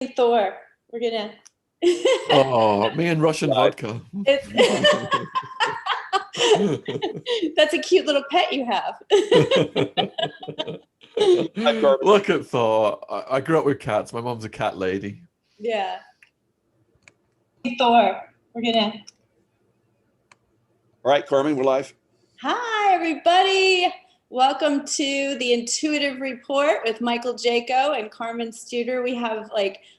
Thor. We're gonna. Oh, me and Russian vodka. That's a cute little pet you have. Look at Thor. I grew up with cats. My mom's a cat lady. Yeah. Thor. We're gonna. All right, Carmen, we're live. Hi, everybody. Welcome to the Intuitive Report with Michael Jaco and Carmen Studer. We have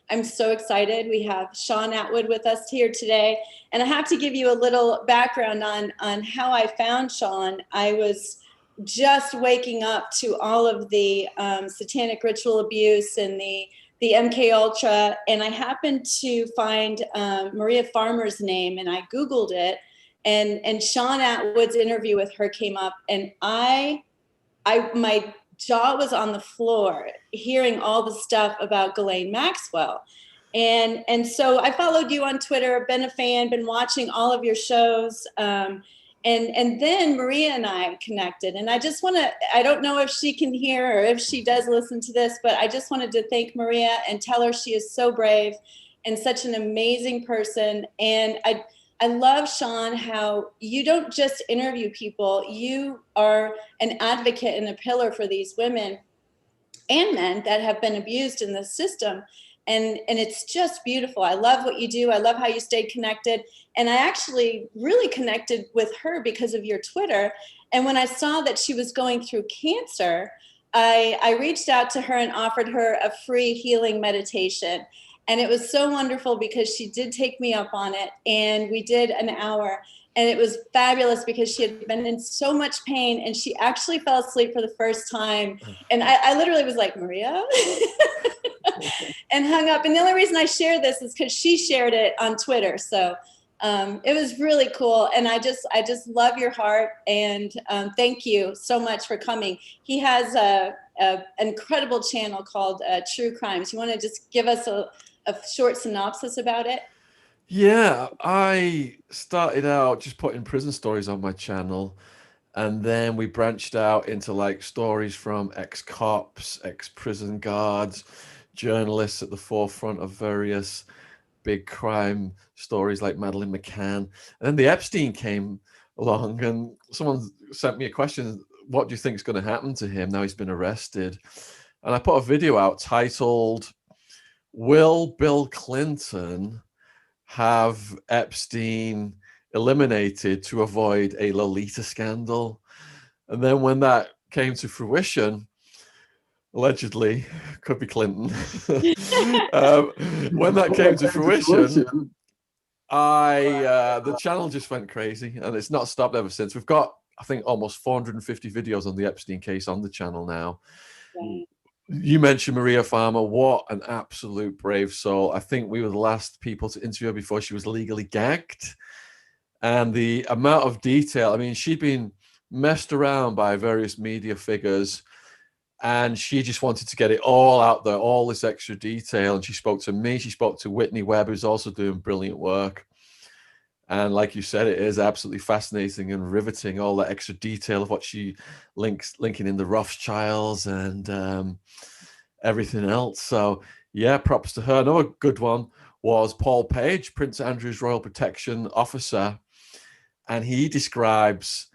I'm so excited. We have Shaun Attwood with us here today. And I have to give you a little background on how I found Shaun. I was just waking up to all of the satanic ritual abuse and the MK Ultra. And I happened to find Maria Farmer's name and I Googled it. And Shaun Attwood's interview with her came up, and my jaw was on the floor hearing all the stuff about Ghislaine Maxwell. And so I followed you on Twitter, been a fan, been watching all of your shows. And then Maria and I connected. And I just want to, I don't know if she can hear or if she does listen to this, but I just wanted to thank Maria and tell her she is so brave and such an amazing person. And I love, Shaun, how you don't just interview people. You are an advocate and a pillar for these women and men that have been abused in the system. And it's just beautiful. I love what you do. I love how you stayed connected. And I actually really connected with her because of your Twitter. And when I saw that she was going through cancer, I reached out to her and offered her a free healing meditation. And it was so wonderful because she did take me up on it, and we did an hour, and it was fabulous because she had been in so much pain, and she actually fell asleep for the first time. And I literally was like, Maria, and hung up. And the only reason I share this is because she shared it on Twitter. So it was really cool. And I just love your heart, and thank you so much for coming. He has an incredible channel called True Crimes. You want to just give us a short synopsis about it? Yeah, I started out just putting prison stories on my channel, and then we branched out into stories from ex-cops, ex-prison guards, journalists at the forefront of various big crime stories like Madeleine McCann. And then the Epstein came along, and someone sent me a question, what do you think is going to happen to him now he's been arrested? And I put a video out titled, Will Bill Clinton have Epstein eliminated to avoid a Lolita scandal? And then when that came to fruition, allegedly, could be Clinton. When that came to fruition, the channel just went crazy, and it's not stopped ever since. We've got, I think, almost 450 videos on the Epstein case on the channel now. Right. You mentioned Maria Farmer. What an absolute brave soul. I think we were the last people to interview her before she was legally gagged. And the amount of detail, I mean, she'd been messed around by various media figures, and she just wanted to get it all out there, all this extra detail. And she spoke to me, she spoke to Whitney Webb, who's also doing brilliant work. And like you said, it is absolutely fascinating and riveting, all that extra detail of what she linking in the Rothschilds and everything else. So yeah, props to her. Another good one was Paul Page, Prince Andrew's Royal Protection Officer. And he describes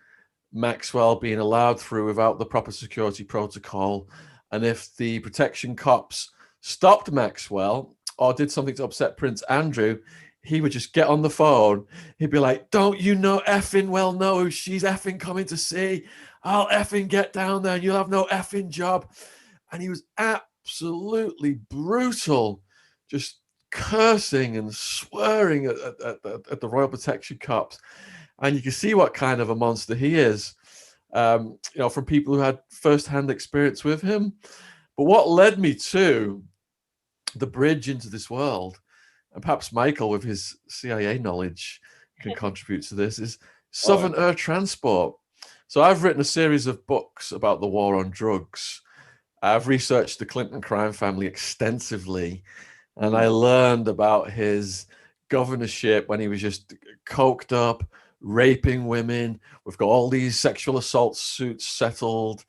Maxwell being allowed through without the proper security protocol. And if the protection cops stopped Maxwell or did something to upset Prince Andrew, he would just get on the phone. He'd be like, don't you know effing well know who she's effing coming to see? I'll effing get down there and you'll have no effing job. And he was absolutely brutal, just cursing and swearing at the Royal Protection cops. And you can see what kind of a monster he is, you know, from people who had firsthand experience with him. But what led me to the bridge into this world, and perhaps Michael, with his CIA knowledge, can contribute to this, is Southern Air Transport. So I've written a series of books about the war on drugs. I've researched the Clinton crime family extensively, and I learned about his governorship when he was just coked up, raping women. We've got all these sexual assault suits settled.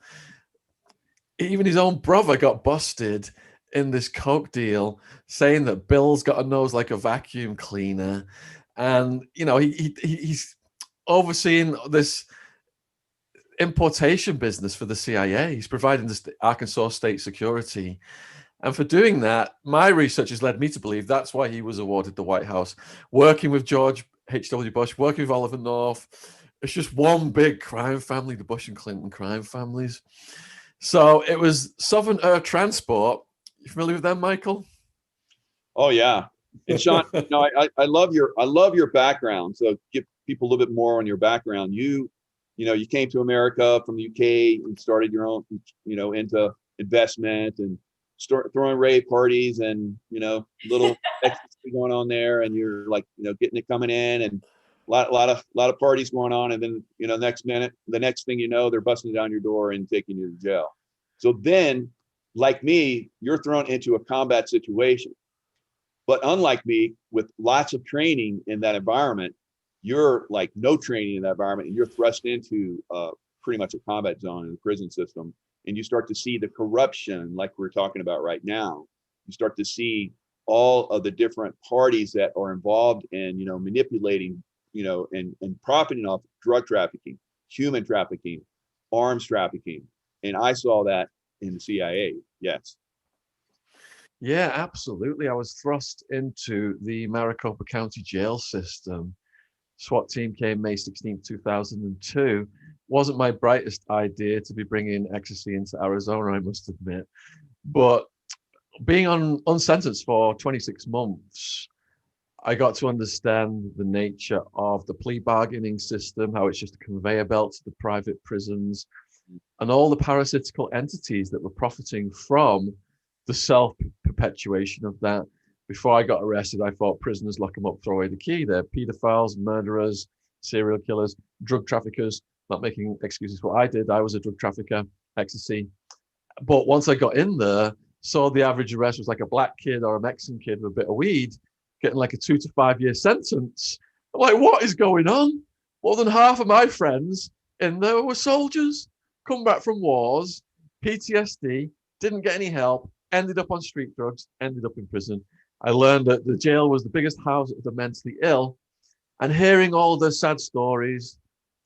Even his own brother got busted in this coke deal, saying that Bill's got a nose like a vacuum cleaner, and you know he's overseeing this importation business for the CIA. He's providing this Arkansas state security. And for doing that, my research has led me to believe that's why he was awarded the White House, working with George H.W. Bush, working with Oliver North. It's just one big crime family, the Bush and Clinton crime families. So it was Southern Air Transport. You familiar with them, Michael? Oh yeah. And Shaun, no, I love your background. So give people a little bit more on your background. You came to America from the UK and started your own, into investment and start throwing rave parties and little ecstasy going on there, and you're like getting it coming in, and a lot of parties going on, and then the next thing you know, they're busting down your door and taking you to jail. So then, like me, you're thrown into a combat situation. But unlike me, with lots of training in that environment, you're like no training in that environment, and you're thrust into pretty much a combat zone in the prison system. And you start to see the corruption like we're talking about right now. You start to see all of the different parties that are involved in, manipulating, and profiting off drug trafficking, human trafficking, arms trafficking. And I saw that in the CIA. Yes. Yeah, absolutely. I was thrust into the Maricopa County jail system. SWAT team came May 16, 2002. Wasn't my brightest idea to be bringing ecstasy into Arizona, I must admit. But being unsentenced for 26 months, I got to understand the nature of the plea bargaining system, how it's just a conveyor belt to the private prisons, and all the parasitical entities that were profiting from the self-perpetuation of that. Before I got arrested, I thought prisoners lock them up, throw away the key. They're pedophiles, murderers, serial killers, drug traffickers. Not making excuses for what I did. I was a drug trafficker, ecstasy. But once I got in there, saw the average arrest was like a black kid or a Mexican kid with a bit of weed, getting like a 2 to 5 year sentence. I'm like, what is going on? More than half of my friends in there were soldiers, come back from wars, PTSD, didn't get any help, ended up on street drugs, ended up in prison. I learned that the jail was the biggest house of the mentally ill, and hearing all the sad stories,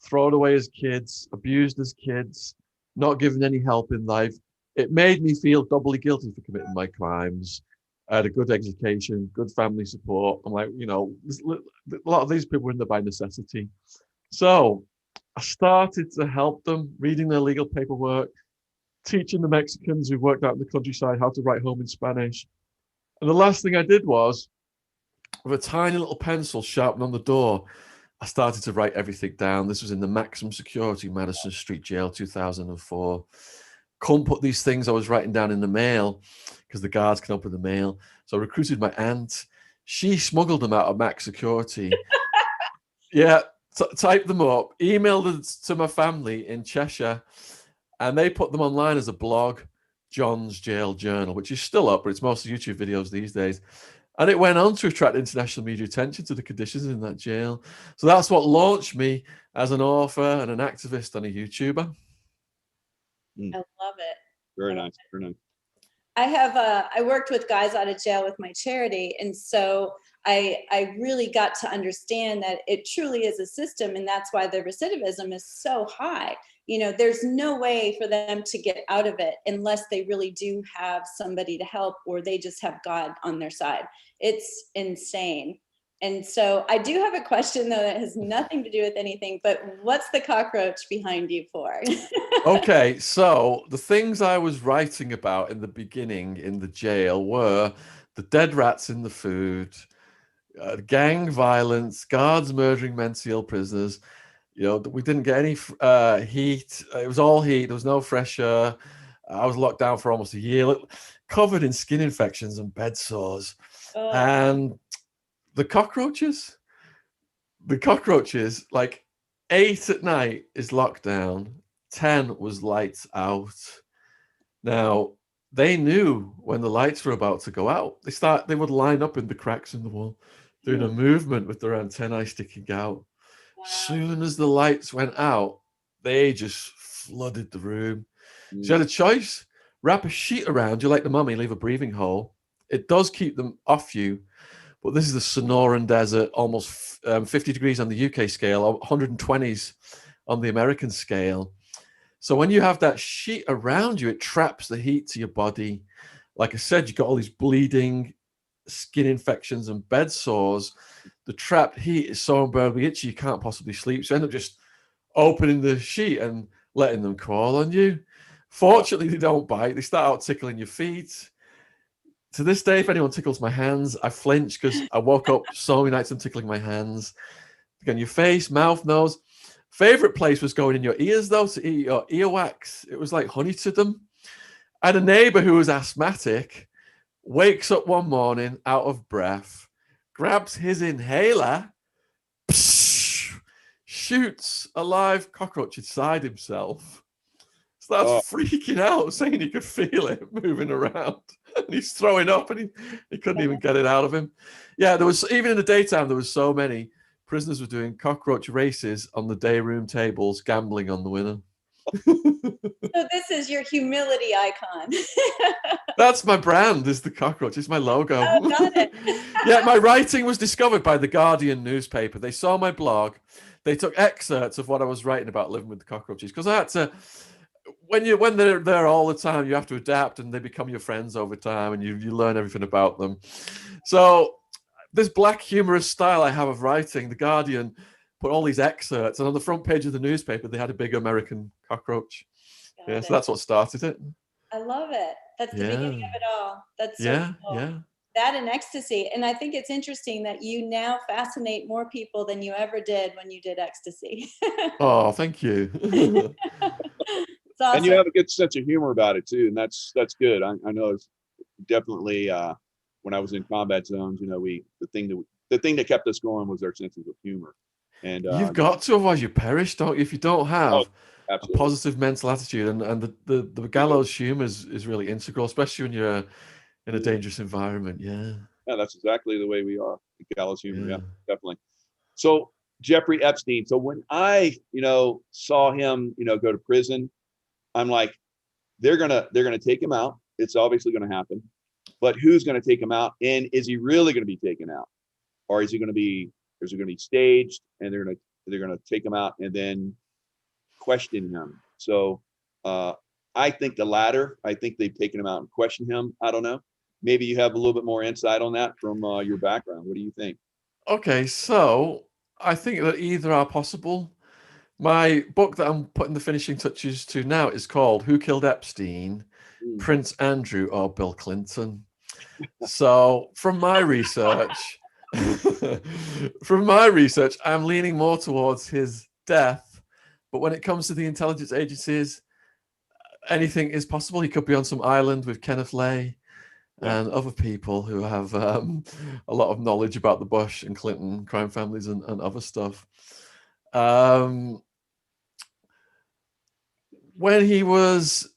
thrown away as kids, abused as kids, not given any help in life, it made me feel doubly guilty for committing my crimes. I had a good education, good family support. I'm like, a lot of these people were in there by necessity. So I started to help them, reading their legal paperwork, teaching the Mexicans who worked out in the countryside how to write home in Spanish. And the last thing I did was, with a tiny little pencil sharpened on the door, I started to write everything down. This was in the maximum security Madison Street Jail, 2004. Couldn't put these things I was writing down in the mail because the guards can open the mail. So I recruited my aunt. She smuggled them out of max security. Yeah, typed them up, emailed them to my family in Cheshire, and they put them online as a blog, John's Jail Journal, which is still up, but it's mostly YouTube videos these days. And it went on to attract international media attention to the conditions in that jail. So that's what launched me as an author and an activist and a YouTuber. I love it. Very nice. Very nice. I worked with guys out of jail with my charity. And so I really got to understand that it truly is a system. And that's why the recidivism is so high. There's no way for them to get out of it unless they really do have somebody to help, or they just have God on their side. It's insane. And so I do have a question, though, that has nothing to do with anything, but what's the cockroach behind you for? Okay, so the things I was writing about in the beginning in the jail were the dead rats in the food, gang violence, guards murdering mentally ill prisoners. We didn't get any heat. It was all heat. There was no fresh air. I was locked down for almost a year, covered in skin infections and bed sores. Oh. And the cockroaches, like 8 at night is lockdown, 10 was lights out. Now, they knew when the lights were about to go out. They would line up in the cracks in the wall, doing a movement with their antennae sticking out. Wow. Soon as the lights went out, they just flooded the room. So you had a choice. wrap a sheet around you like the mummy, leave a breathing hole. It does keep them off you, but this is the Sonoran Desert, almost 50 degrees on the UK scale, 120s on the American scale. So when you have that sheet around you, it traps the heat to your body. Like I said, you've got all these bleeding, skin infections and bed sores. The trapped heat is so unbearably itchy, you can't possibly sleep. So you end up just opening the sheet and letting them crawl on you. Fortunately, they don't bite. They start out tickling your feet. To this day, if anyone tickles my hands, I flinch because I woke up so many nights and tickling my hands. Again, your face, mouth, nose. Favorite place was going in your ears, though, to eat your earwax. It was like honey to them. I had a neighbor who was asthmatic, wakes up one morning out of breath, grabs his inhaler, shoots a live cockroach inside himself. Starts freaking out, saying he could feel it moving around. And he's throwing up and he couldn't even get it out of him. Yeah, there was, even in the daytime, there was so many. Prisoners were doing cockroach races on the day room tables, gambling on the winner. So this is your humility icon. That's my brand, is the cockroach. It's my logo. Oh, got it. Yeah, my writing was discovered by the Guardian newspaper. They saw my blog. They took excerpts of what I was writing about living with the cockroaches, because I had to, when they're there all the time, you have to adapt, and they become your friends over time, and you learn everything about them. So this black humorous style I have of writing, the Guardian put all these excerpts, and on the front page of the newspaper, they had a big American cockroach. Yeah, so that's what started it. I love it. That's the beginning of it all. That's so cool. Yeah. That and ecstasy. And I think it's interesting that you now fascinate more people than you ever did when you did ecstasy. Oh, thank you. It's awesome. And you have a good sense of humor about it too, and that's good. I know it's definitely when I was in combat zones, you know, the thing that kept us going was our senses of humor. And you've got to, otherwise you perish, don't you? If you don't have a absolutely. positive mental attitude, and the gallows humor is really integral, especially when you're in a dangerous environment. Yeah, that's exactly the way we are. The gallows humor, yeah, definitely. So Jeffrey Epstein. So when I, saw him, go to prison, I'm like, they're gonna take him out. It's obviously gonna happen, but who's gonna take him out? And is he really gonna be taken out, or is it gonna be staged, and they're gonna take him out and then question him? So I think the latter. I think they've taken him out and questioned him. I don't know. Maybe you have a little bit more insight on that from your background. What do you think? Okay, so I think that either are possible. My book that I'm putting the finishing touches to now is called Who Killed Epstein, Prince Andrew or Bill Clinton? So from my research, I'm leaning more towards his death. But when it comes to the intelligence agencies, anything is possible. He could be on some island with Kenneth Lay and other people who have a lot of knowledge about the Bush and Clinton crime families and other stuff. When he was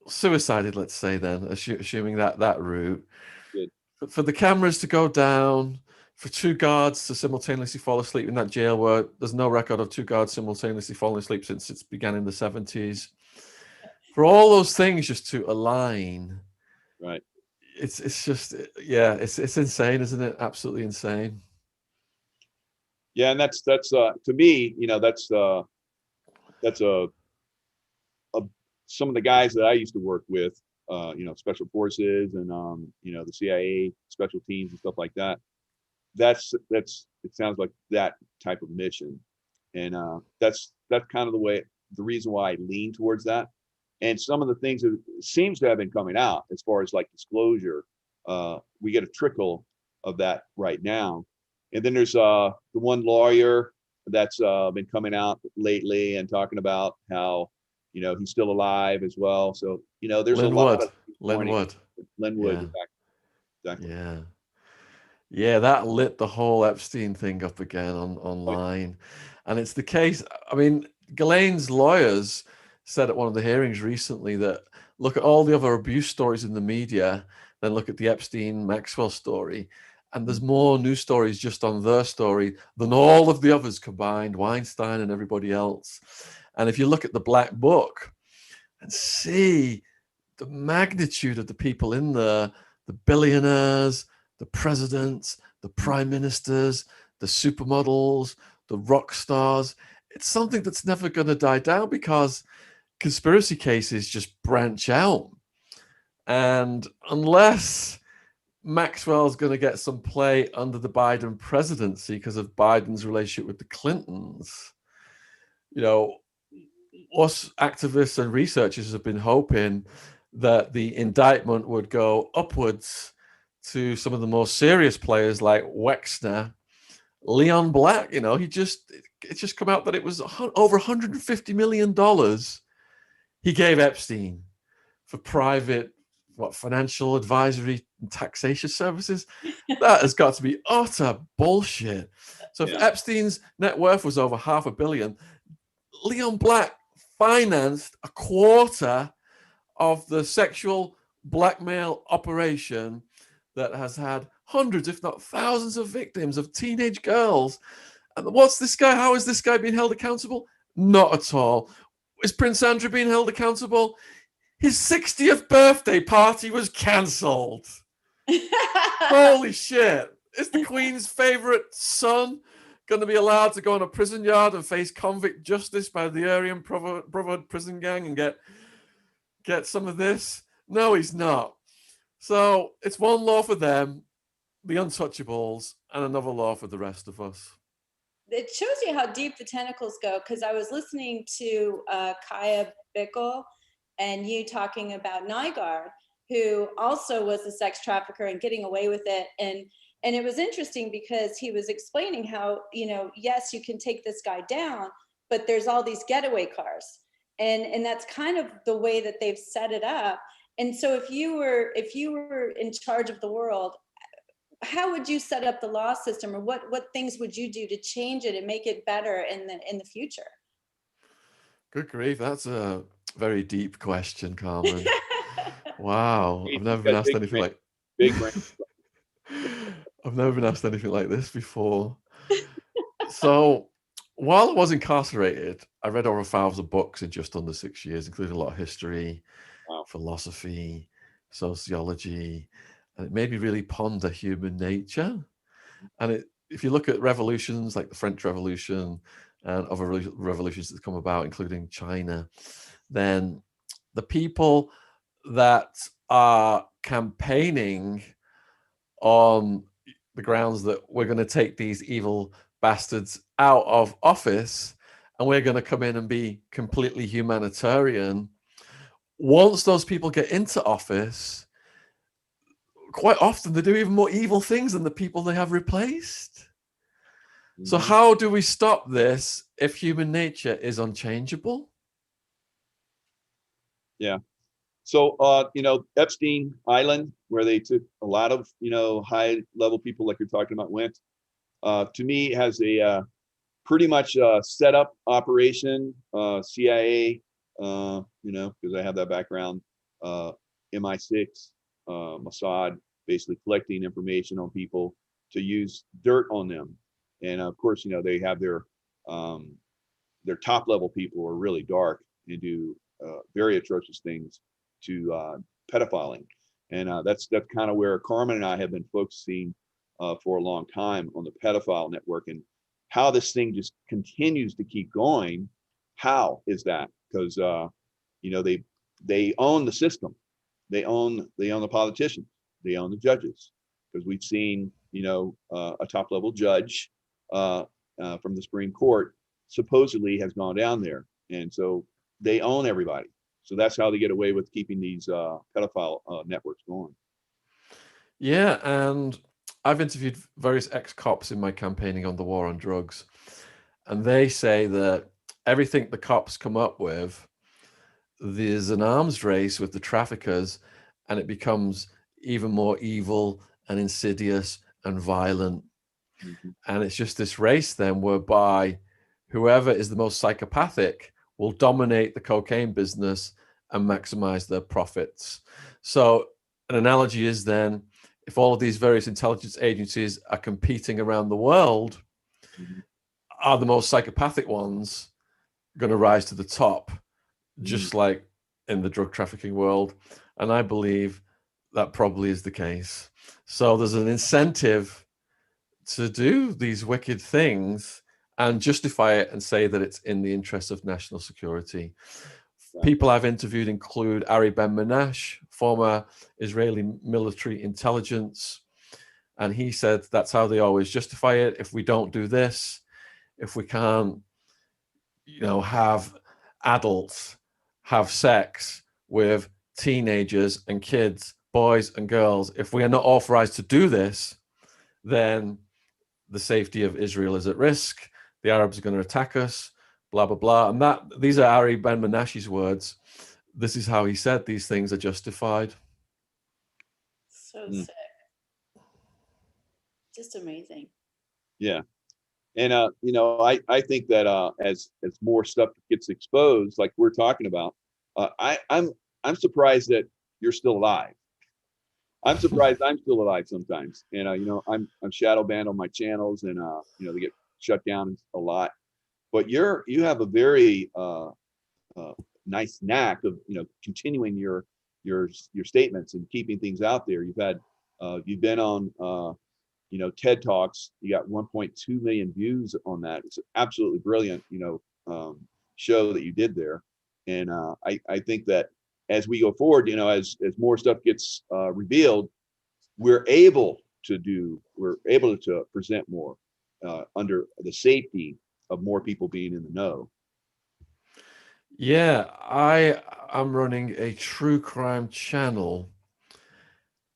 suicided, let's say then, assuming that route, for the cameras to go down, for two guards to simultaneously fall asleep in that jail where there's no record of two guards simultaneously falling asleep since it began in the 70s, for all those things just to align, right? It's just, it's insane, isn't it? Absolutely insane. Yeah, and that's to me, that's some of the guys that I used to work with, special forces and the CIA special teams and stuff like that. It sounds like that type of mission, and that's kind of the reason why I lean towards that. And some of the things that seems to have been coming out as far as like disclosure, we get a trickle of that right now. And then there's the one lawyer that's been coming out lately and talking about how, he's still alive as well. So, there's a lot of Len Wood. Exactly. Yeah, that lit the whole Epstein thing up again online. And it's the case. I mean, Ghislaine's lawyers said at one of the hearings recently that look at all the other abuse stories in the media, then look at the Epstein Maxwell story, and there's more news stories just on their story than all of the others combined, Weinstein and everybody else. And if you look at the Black Book and see the magnitude of the people in there, the billionaires, the presidents, the prime ministers, the supermodels, the rock stars, it's something that's never going to die down because conspiracy cases just branch out. And unless Maxwell's going to get some play under the Biden presidency because of Biden's relationship with the Clintons, you know, us activists and researchers have been hoping that the indictment would go upwards to some of the more serious players like Wexner, Leon Black. You know, it's just come out that it was over $150 million he gave Epstein for private, financial advisory and taxation services. That has got to be utter bullshit. So if Epstein's net worth was over $500 million, Leon Black financed a quarter of the sexual blackmail operation that has had hundreds, if not thousands, of victims of teenage girls. And what's this guy? How is this guy being held accountable? Not at all. Is Prince Andrew being held accountable? His 60th birthday party was cancelled. Holy shit. Is the Queen's favorite son going to be allowed to go on a prison yard and face convict justice by the Aryan Brotherhood prison gang and get some of this? No, he's not. So it's one law for them, the untouchables, and another law for the rest of us. It shows you how deep the tentacles go, because I was listening to 𝗂𝗼𝗶𝗾𝗂𝗲 and you talking about Nygaard, who also was a sex trafficker and getting away with it. And it was interesting because he was explaining how, you know, yes, you can take this guy down, but there's all these getaway cars. And that's kind of the way that they've set it up. And so if you were in charge of the world, how would you set up the law system, or what things would you do to change it and make it better in the future? Good grief, that's a very deep question, Carmen. Wow, I've never been asked anything like big brain. I've never been asked anything like this before. So while I was incarcerated, I read over 1,000 books in just under 6 years, including a lot of history, philosophy, sociology, and it made me really ponder human nature. And if you look at revolutions like the French Revolution and other revolutions that come about, including China, then the people that are campaigning on the grounds that we're going to take these evil bastards out of office and we're going to come in and be completely humanitarian, once those people get into office, quite often they do even more evil things than the people they have replaced. So how do we stop this if human nature is unchangeable? Yeah. So, Epstein Island, where they took a lot of, high level people like you're talking about went, to me has a pretty much set up operation, CIA, because I have that background, MI6, Mossad, basically collecting information on people to use dirt on them. And of course, they have their top level people who are really dark and do very atrocious things to pedophiling. And that's kind of where Carmen and I have been focusing for a long time, on the pedophile network and how this thing just continues to keep going. How is that? Because they own the system, they own the politicians, they own the judges. Because we've seen a top level judge from the Supreme Court supposedly has gone down there, and so they own everybody. So that's how they get away with keeping these pedophile networks going. Yeah, and I've interviewed various ex-cops in my campaigning on the war on drugs, and they say that everything the cops come up with, there's an arms race with the traffickers, and it becomes even more evil and insidious and violent. And it's just this race then whereby whoever is the most psychopathic will dominate the cocaine business and maximize their profits. So an analogy is then, if all of these various intelligence agencies are competing around the world, are the most psychopathic ones going to rise to the top, just like in the drug trafficking world? And I believe that probably is the case. So there's an incentive to do these wicked things and justify it and say that it's in the interest of national security. People I've interviewed include 𝗬𝗵𝗵𝗏, former Israeli military intelligence. And he said that's how they always justify it. If we don't do this, if we can't, have adults have sex with teenagers and kids, boys and girls, if we are not authorized to do this, then the safety of Israel is at risk. The Arabs are going to attack us, blah, blah, blah. And these are 𝗬𝗵𝗵𝗏's words. This is how he said these things are justified. So sick. Just amazing. Yeah. And, I think that as more stuff gets exposed, like we're talking about, I'm surprised that you're still alive. I'm surprised I'm still alive sometimes. And, I'm shadow banned on my channels, and, they get shut down a lot. But you have a very nice knack of, continuing your statements and keeping things out there. You've been on, TED Talks. You got 1.2 million views on that. It's an absolutely brilliant, show that you did there. And I think that as we go forward, as more stuff gets revealed, we're able to present more under the safety of more people being in the know. Yeah, I'm running a true crime channel,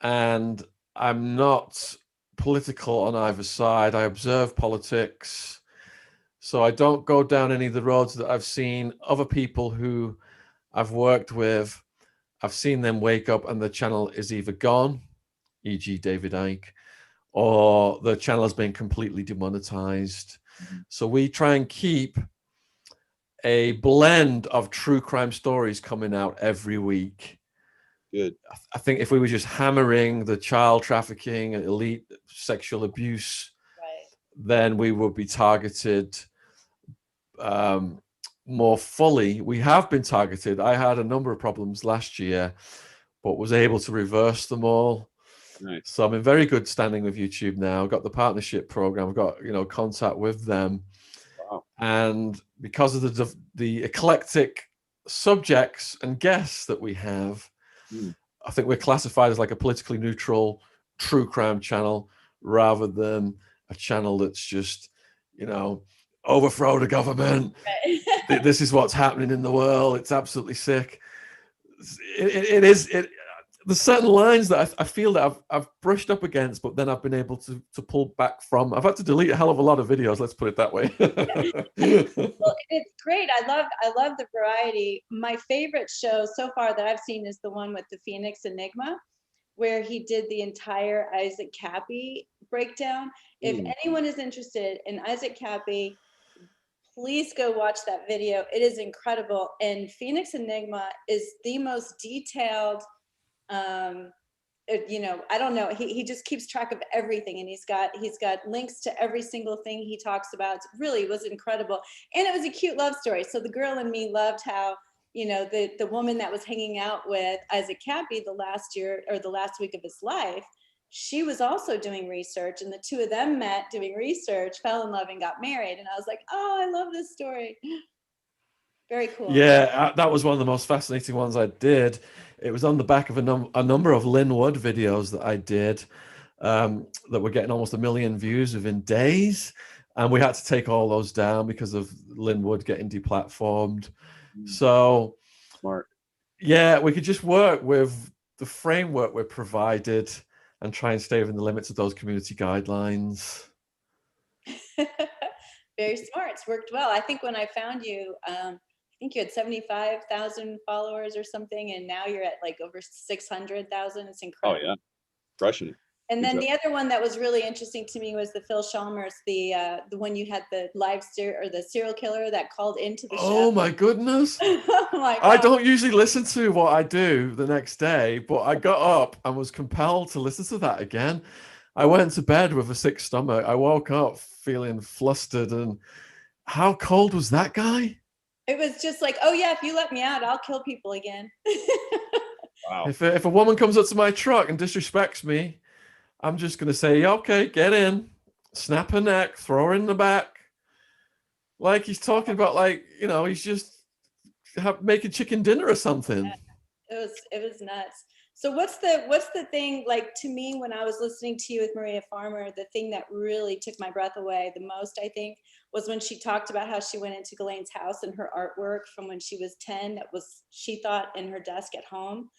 and I'm not political on either side. I observe politics, so I don't go down any of the roads that I've seen other people who I've worked with. I've seen them wake up and the channel is either gone, e.g. David Icke, or the channel has been completely demonetized. So we try and keep a blend of true crime stories coming out every week. Good. I think if we were just hammering the child trafficking and elite sexual abuse, then we would be targeted more fully. We have been targeted. I had a number of problems last year, but was able to reverse them all. Nice. So I'm in very good standing with YouTube now. I've got the partnership program. I've got contact with them. Wow. And because of the eclectic subjects and guests that we have, I think we're classified as like a politically neutral true crime channel rather than a channel that's just, overthrow the government. This is what's happening in the world. It's absolutely sick. There's certain lines that I feel that I've brushed up against, but then I've been able to pull back from. I've had to delete a hell of a lot of videos. Let's put it that way. Well, it's great. I love the variety. My favorite show so far that I've seen is the one with the Phoenix Enigma, where he did the entire 𝗖𝙘𝗵𝗾𝗂𝗲 breakdown. If anyone is interested in 𝗖𝙘𝗵𝗾𝗂𝗲, please go watch that video. It is incredible. And Phoenix Enigma is the most detailed, I don't know. He just keeps track of everything, and he's got links to every single thing he talks about. It really was incredible, and it was a cute love story. So the girl in me loved how the woman that was hanging out with 𝗖𝙘𝗵𝗾𝗂𝗲 the last week of his life, she was also doing research, and the two of them met doing research, fell in love, and got married. And I was like, oh, I love this story. Very cool. Yeah, that was one of the most fascinating ones I did. It was on the back of a number of Lynn Wood videos that I did that were getting almost 1 million views within days. And we had to take all those down because of Lynn Wood getting deplatformed. So, smart. Yeah, we could just work with the framework we're provided and try and stay within the limits of those community guidelines. Very smart. It's worked well. I think when I found you, I think you had 75,000 followers or something, and now you're at like over 600,000. It's incredible. Oh yeah, crushing it. And then the other one that was really interesting to me was the Phil Chalmers, the one you had the the serial killer that called into the show. Oh my goodness! Oh my God. I don't usually listen to what I do the next day, but I got up and was compelled to listen to that again. I went to bed with a sick stomach. I woke up feeling flustered, and how cold was that guy? It was just like, oh yeah, if you let me out, I'll kill people again. Wow. If a woman comes up to my truck and disrespects me, I'm just going to say, okay, get in, snap her neck, throw her in the back. Like he's talking about, like, you know, he's just making chicken dinner or something. It was nuts. So what's the thing, like, to me, when I was listening to you with Maria Farmer, the thing that really took my breath away the most, I think, was when she talked about how she went into Ghislaine's house and her artwork from when she was 10 that was, she thought, in her desk at home.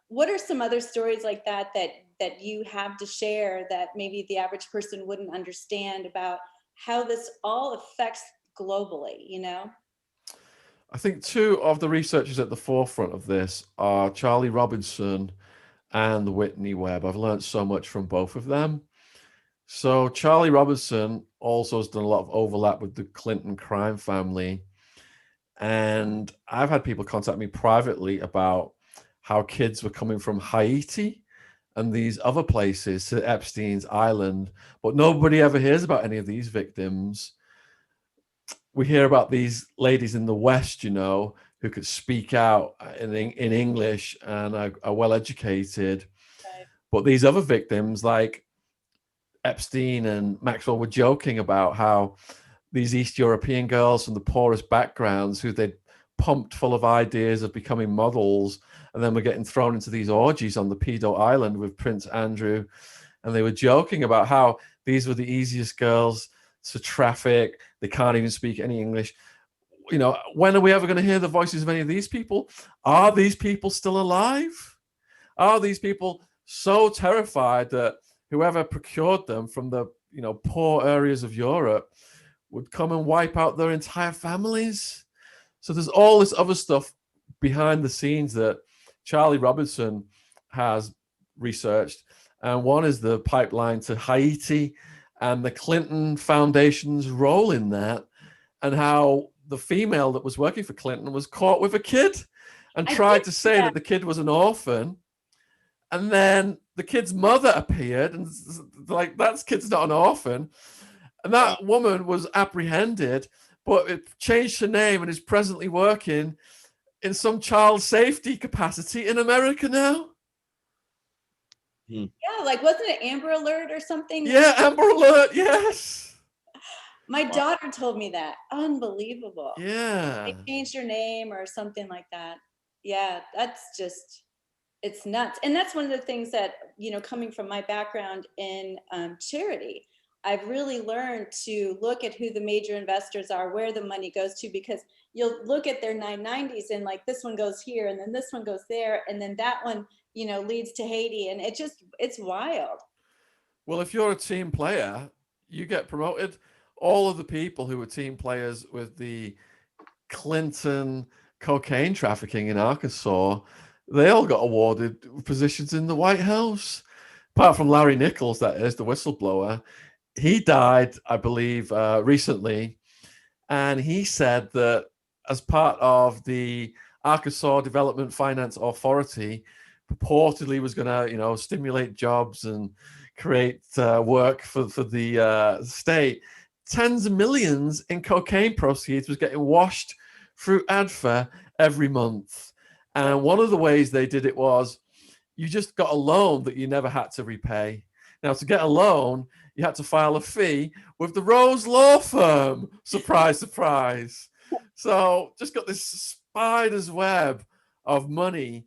What are some other stories like that that you have to share that maybe the average person wouldn't understand about how this all affects globally, you know? I think two of the researchers at the forefront of this are Charlie Robinson and Whitney Webb. I've learned so much from both of them. So Charlie Robinson also has done a lot of overlap with the Clinton crime family. And I've had people contact me privately about how kids were coming from Haiti and these other places to Epstein's Island, but nobody ever hears about any of these victims. We hear about these ladies in the West, you know, who could speak out in English and are well educated. Right. But these other victims, like Epstein and Maxwell, were joking about how these East European girls from the poorest backgrounds, who they'd pumped full of ideas of becoming models, and then were getting thrown into these orgies on the pedo island with Prince Andrew. And they were joking about how these were the easiest girls to traffic. They can't even speak any English. You know, when are we ever going to hear the voices of any of these people? Are these people still alive? Are these people so terrified that whoever procured them from the, you know, poor areas of Europe would come and wipe out their entire families? So there's all this other stuff behind the scenes that Charlie Robinson has researched. And one is the pipeline to Haiti and the Clinton Foundation's role in that, and how the female that was working for Clinton was caught with a kid and tried to say that the kid was an orphan. And then the kid's mother appeared and like, that kid's not an orphan. And that woman was apprehended, but it changed her name and is presently working in some child safety capacity in America now. Yeah, like, wasn't it Amber Alert or something? Yeah, Amber Alert, yes. My daughter told me that. Unbelievable. Yeah. They changed her name or something like that. Yeah, that's just, it's nuts. And that's one of the things that, you know, coming from my background in charity, I've really learned to look at who the major investors are, where the money goes to, because you'll look at their 990s and like, this one goes here and then this one goes there. And then that one, you know, leads to Haiti. And it's wild. Well, if you're a team player, you get promoted. All of the people who were team players with the Clinton cocaine trafficking in Arkansas, they all got awarded positions in the White House. Apart from Larry Nichols, that is, the whistleblower. He died, I believe, recently. And he said that as part of the Arkansas Development Finance Authority, purportedly was going to, you know, stimulate jobs and create work for the state. Tens of millions in cocaine proceeds was getting washed through ADFA every month. And one of the ways they did it was you just got a loan that you never had to repay. Now, to get a loan, you had to file a fee with the Rose Law Firm. Surprise, surprise. So just got this spider's web of money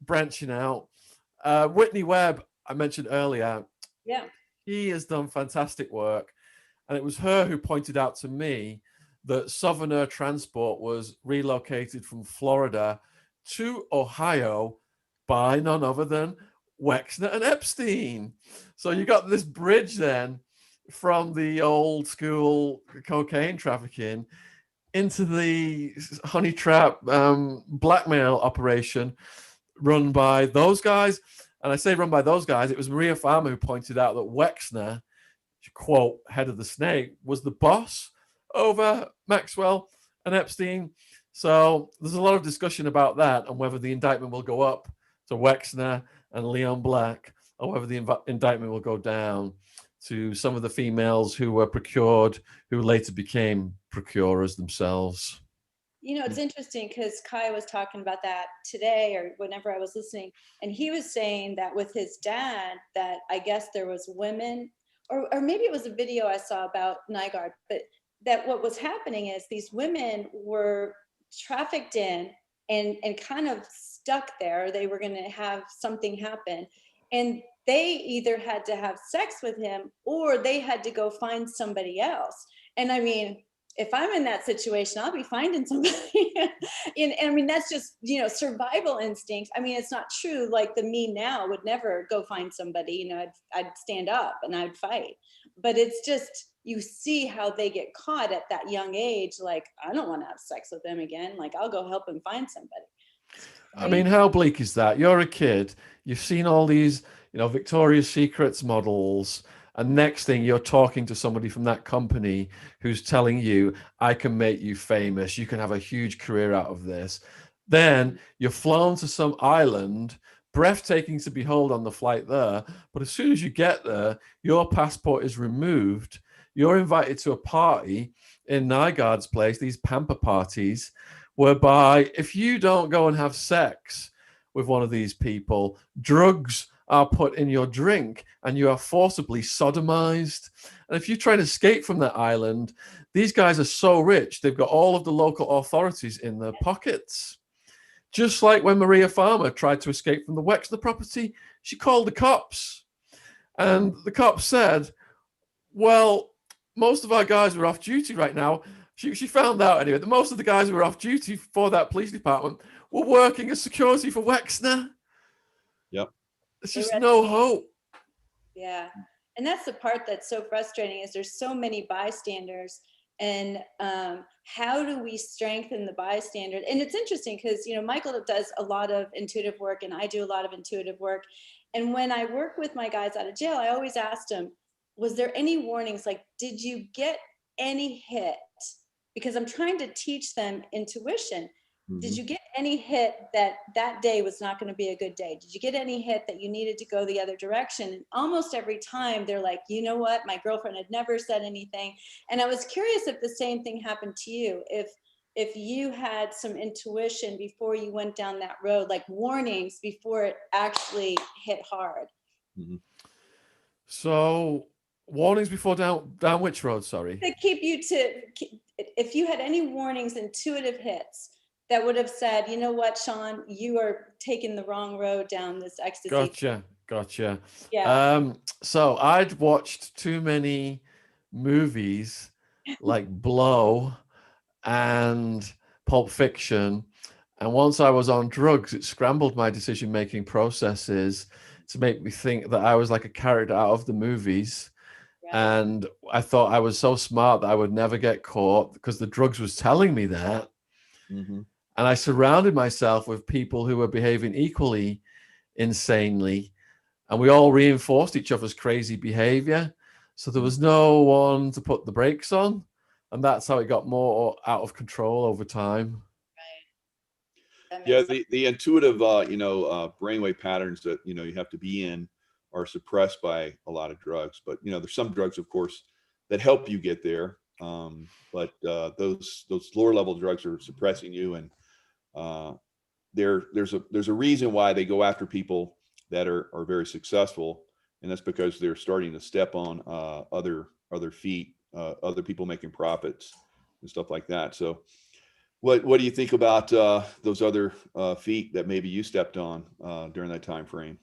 branching out. Whitney Webb, I mentioned earlier. Yeah. He has done fantastic work. And it was her who pointed out to me that Southern Air Transport was relocated from Florida to Ohio by none other than Wexner and Epstein. So you got this bridge then from the old school cocaine trafficking into the honey trap blackmail operation run by those guys. And I say run by those guys, it was Maria Farmer who pointed out that Wexner, quote, head of the snake, was the boss over Maxwell and Epstein. So there's a lot of discussion about that and whether the indictment will go up to Wexner and Leon Black, or whether the indictment will go down to some of the females who were procured, who later became procurers themselves. You know, it's interesting because Kai was talking about that today or whenever I was listening, and he was saying that with his dad, that I guess there was women, or maybe it was a video I saw about 𝗏𝗏𝗏𝗏, but that what was happening is these women were trafficked in and kind of stuck there. They were going to have something happen, and they either had to have sex with him or they had to go find somebody else. And I mean, if I'm in that situation, I'll be finding somebody. And I mean, that's just, you know, survival instincts. I mean, it's not true. Like the me now would never go find somebody, you know, I'd stand up and I'd fight. But it's just, you see how they get caught at that young age. Like, I don't want to have sex with them again. Like, I'll go help him find somebody. I mean, how bleak is that? You're a kid, you've seen all these, you know, Victoria's Secrets models, and next thing you're talking to somebody from that company who's telling you, I can make you famous, you can have a huge career out of this. Then you're flown to some island, breathtaking to behold on the flight there, but as soon as you get there, your passport is removed. You're invited to a party in Nygaard's place, these pamper parties, whereby if you don't go and have sex with one of these people, drugs are put in your drink and you are forcibly sodomized. And if you try to escape from that island, these guys are so rich, they've got all of the local authorities in their pockets. Just like when 𝗏𝗏𝗏𝗏 tried to escape from the Wexner property, she called the cops. And the cops said, well, most of our guys are off duty right now. She found out anyway that most of the guys who were off duty for that police department were working as security for Wexner. Yep. There's just no hope. Yeah. And that's the part that's so frustrating is there's so many bystanders, and how do we strengthen the bystander? And it's interesting because, you know, Michael does a lot of intuitive work and I do a lot of intuitive work. And when I work with my guys out of jail, I always asked them, was there any warnings? Like, did you get any hit? Because I'm trying to teach them intuition. Did you get any hit that that day was not going to be a good day? Did you get any hit that you needed to go the other direction? And almost every time they're like, you know what? My girlfriend had never said anything. And I was curious if the same thing happened to you. If you had some intuition before you went down that road, like warnings before it actually hit hard. So warnings before down which road, sorry? To keep you to, if you had any warnings, intuitive hits, that would have said, you know what, Shaun, you are taking the wrong road down this ecstasy. Gotcha. Yeah. So I'd watched too many movies like Blow and Pulp Fiction. And once I was on drugs, it scrambled my decision-making processes to make me think that I was like a character out of the movies. Right. And I thought I was so smart that I would never get caught because the drugs was telling me that. And I surrounded myself with people who were behaving equally insanely, and we all reinforced each other's crazy behavior. So there was no one to put the brakes on, and that's how it got more out of control over time. Right. Yeah, the intuitive, brainwave patterns that you have to be in are suppressed by a lot of drugs. But there's some drugs, of course, that help you get there. But those lower level drugs are suppressing you, and there's a reason why they go after people that are very successful, and that's because they're starting to step on other feet, other people making profits and stuff like that. So what do you think about those other feet that maybe you stepped on during that time frame?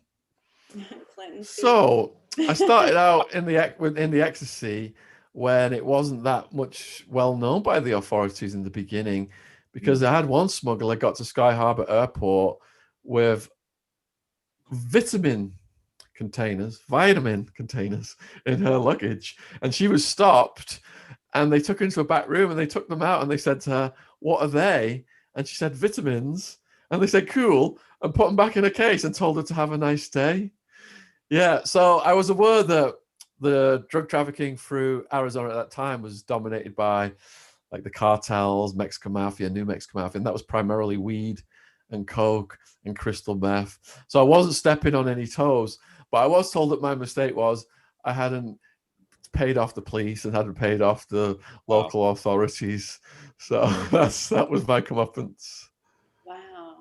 So I started out in the ecstasy when it wasn't that much well known by the authorities in the beginning, because I had one smuggler got to Sky Harbor Airport with vitamin containers in her luggage, and she was stopped, and they took her into a back room and they took them out and they said to her, "What are they?" And she said, "Vitamins." And they said, "Cool," and put them back in a case and told her to have a nice day. Yeah, so I was aware that the drug trafficking through Arizona at that time was dominated by like the cartels, Mexican Mafia, New Mexican Mafia, and that was primarily weed and coke and crystal meth. So I wasn't stepping on any toes, but I was told that my mistake was I hadn't paid off the police and hadn't paid off the local authorities. So that was my comeuppance. Wow.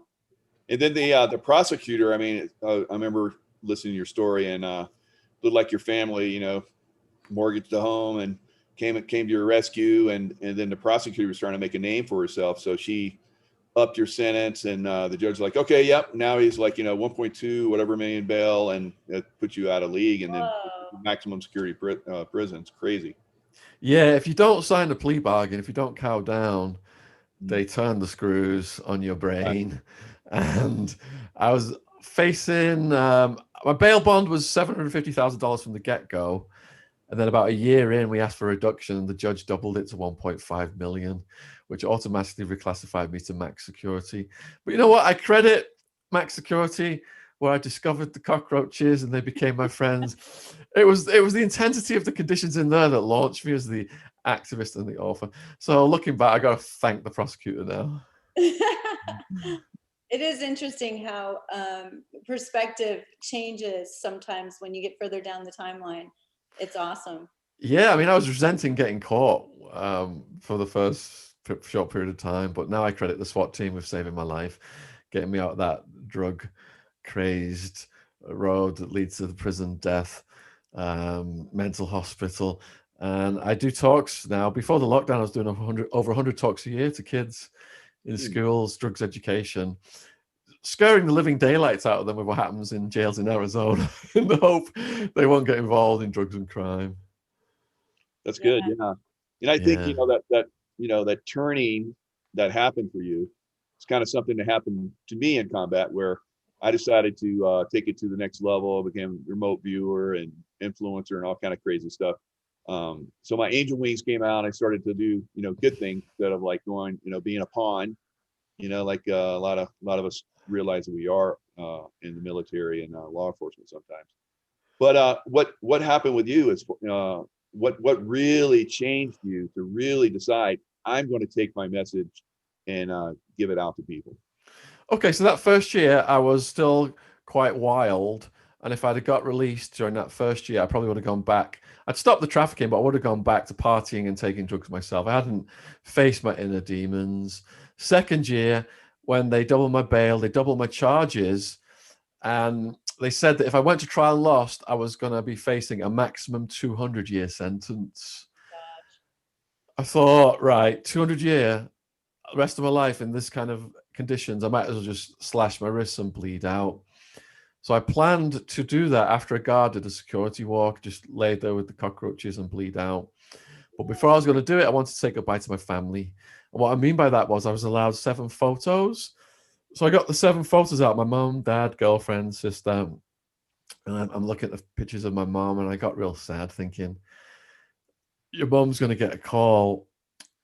And then the prosecutor, I mean, I remember listening to your story, and looked like your family, you know, mortgaged the home and came to your rescue, and then the prosecutor was trying to make a name for herself, so she upped your sentence, and the judge was like, okay, yep, now he's like, you know, 1.2 whatever million bail, and it puts you out of league, and then maximum security prison. It's crazy. Yeah, if you don't sign the plea bargain, if you don't cow down, they turn the screws on your brain. And I was facing my bail bond was $750,000 from the get-go, and then about a year in, we asked for a reduction, and the judge doubled it to 1.5 million, which automatically reclassified me to max security. But you know what? I credit max security, where I discovered the cockroaches and they became my friends. It was the intensity of the conditions in there that launched me as the activist and the author. So looking back, I got to thank the prosecutor now. It is interesting how perspective changes sometimes when you get further down the timeline. It's awesome. Yeah, I mean, I was resenting getting caught for the first short period of time, but now I credit the SWAT team with saving my life, getting me out of that drug-crazed road that leads to the prison, death, mental hospital. And I do talks now. Before the lockdown, I was doing over 100 talks a year to kids in schools, drugs education, scaring the living daylights out of them with what happens in jails in Arizona in the hope they won't get involved in drugs and crime. That's good. Yeah. And I think, you know, that turning that happened for you, it's kind of something that happened to me in combat, where I decided to take it to the next level. I became a remote viewer and influencer and all kind of crazy stuff. So my angel wings came out, and I started to do, you know, good things instead of like going, you know, being a pawn, you know, like a lot of us realize that we are in the military and law enforcement sometimes. But what happened with you is what really changed you to really decide, I'm going to take my message and give it out to people. Okay, so that first year I was still quite wild, and if I'd have got released during that first year, I probably would have gone back. I'd stopped the trafficking, but I would have gone back to partying and taking drugs myself. I hadn't faced my inner demons. Second year, when they doubled my bail, they doubled my charges, and they said that if I went to trial and lost, I was going to be facing a maximum 200-year sentence. I thought, right, 200-year, the rest of my life in this kind of conditions, I might as well just slash my wrists and bleed out. So I planned to do that after a guard did a security walk, just lay there with the cockroaches and bleed out. But before I was going to do it, I wanted to say goodbye to my family. And what I mean by that was I was allowed 7 photos. So I got the 7 photos out, my mom, dad, girlfriend, sister. And I'm looking at the pictures of my mom, and I got real sad thinking, your mom's going to get a call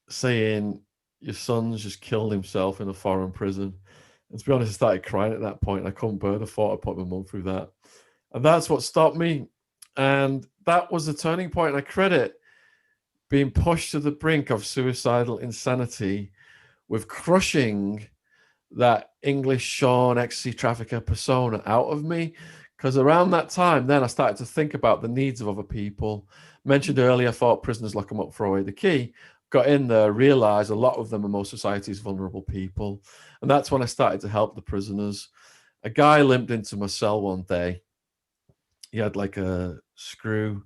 saying your son's just killed himself in a foreign prison. And to be honest, I started crying at that point. I couldn't bear the thought. I put my mum through that. And that's what stopped me. And that was the turning point. And I credit being pushed to the brink of suicidal insanity with crushing that English Shaun Attwood trafficker persona out of me. Because around that time, then I started to think about the needs of other people. Mentioned earlier, I thought prisoners lock them up, throw away the key. Got in there, realized a lot of them are most society's vulnerable people. And that's when I started to help the prisoners. A guy limped into my cell one day. He had like a screw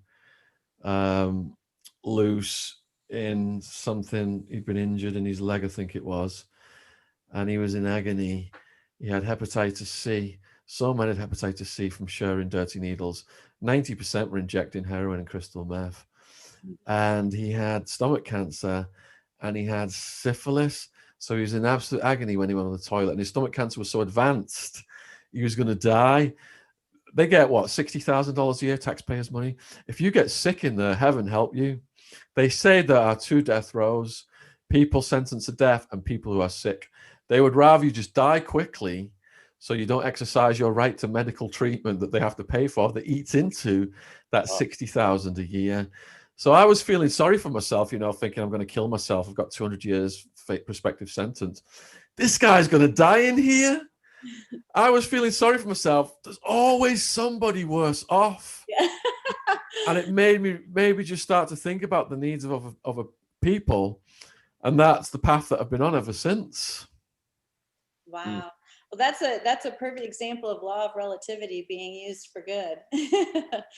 loose in something. He'd been injured in his leg, I think it was. And he was in agony. He had hepatitis C. So many had hepatitis C from sharing dirty needles. 90% were injecting heroin and crystal meth. And he had stomach cancer, and he had syphilis. So he was in absolute agony when he went on the toilet, and his stomach cancer was so advanced, he was going to die. They get, what, $60,000 a year, taxpayers' money? If you get sick in there, heaven help you. They say there are 2 death rows, people sentenced to death and people who are sick. They would rather you just die quickly so you don't exercise your right to medical treatment that they have to pay for, that eats into that $60,000 a year. So I was feeling sorry for myself, you know, thinking I'm going to kill myself. I've got 200 years prospective sentence. This guy's going to die in here. I was feeling sorry for myself. There's always somebody worse off. Yeah. And it made me just start to think about the needs of other people. And that's the path that I've been on ever since. Wow. Well, that's a perfect example of law of relativity being used for good.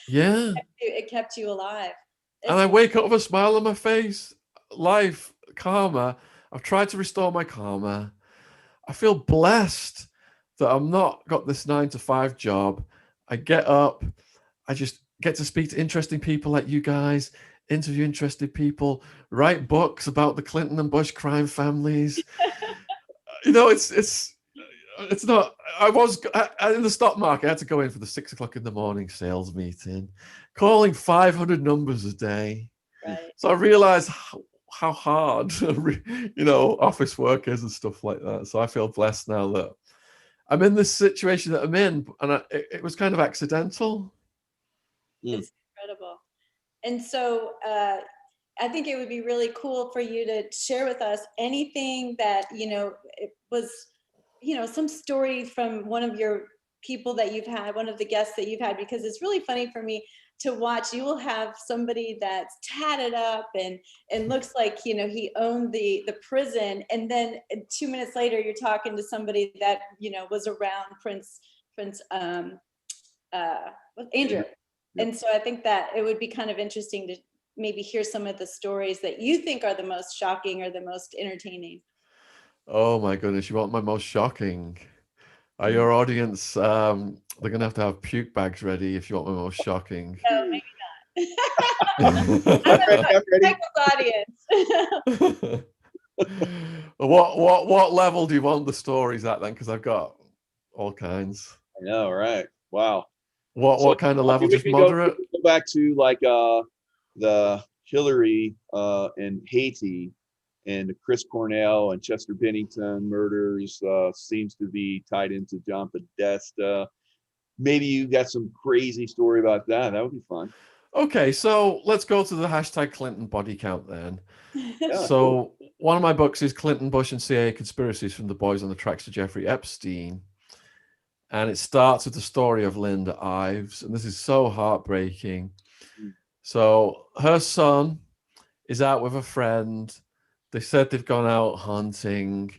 Yeah. It kept you alive. And I wake up with a smile on my face. Life, karma. I've tried to restore my karma. I feel blessed that I'm not got this 9-to-5 job. I get up. I just get to speak to interesting people like you guys, interview interesting people, write books about the Clinton and Bush crime families. You know, it's not. I was in the stock market. I had to go in for the 6 o'clock in the morning sales meeting, calling 500 numbers a day. Right. So I realized how hard, office work is and stuff like that. So I feel blessed now that I'm in this situation that I'm in, and it was kind of accidental. It's incredible. And so I think it would be really cool for you to share with us anything that, it was, some story from one of your people that you've had, one of the guests that you've had, because it's really funny for me to watch. You will have somebody that's tatted up and looks like, he owned the prison. And then 2 minutes later, you're talking to somebody that, was around Prince Andrew. Yep. And so I think that it would be kind of interesting to maybe hear some of the stories that you think are the most shocking or the most entertaining. Oh my goodness, you want my most shocking? Are your audience, they're going to have puke bags ready if you want my most shocking. No, maybe not. I'm Michael's audience. What level do you want the stories at then? Because I've got all kinds. I know, right? Wow. What kind of level? Just moderate? Go back to like the Hillary and Haiti and the Chris Cornell and Chester Bennington murders seems to be tied into John Podesta. Maybe you got some crazy story about that. That would be fun. Okay, so let's go to the hashtag Clinton body count then. Yeah, So cool. one of my books is Clinton, Bush, and CIA Conspiracies from the Boys on the Tracks to Jeffrey Epstein. And it starts with the story of Linda Ives. And this is so heartbreaking. So her son is out with a friend. They said they've gone out hunting.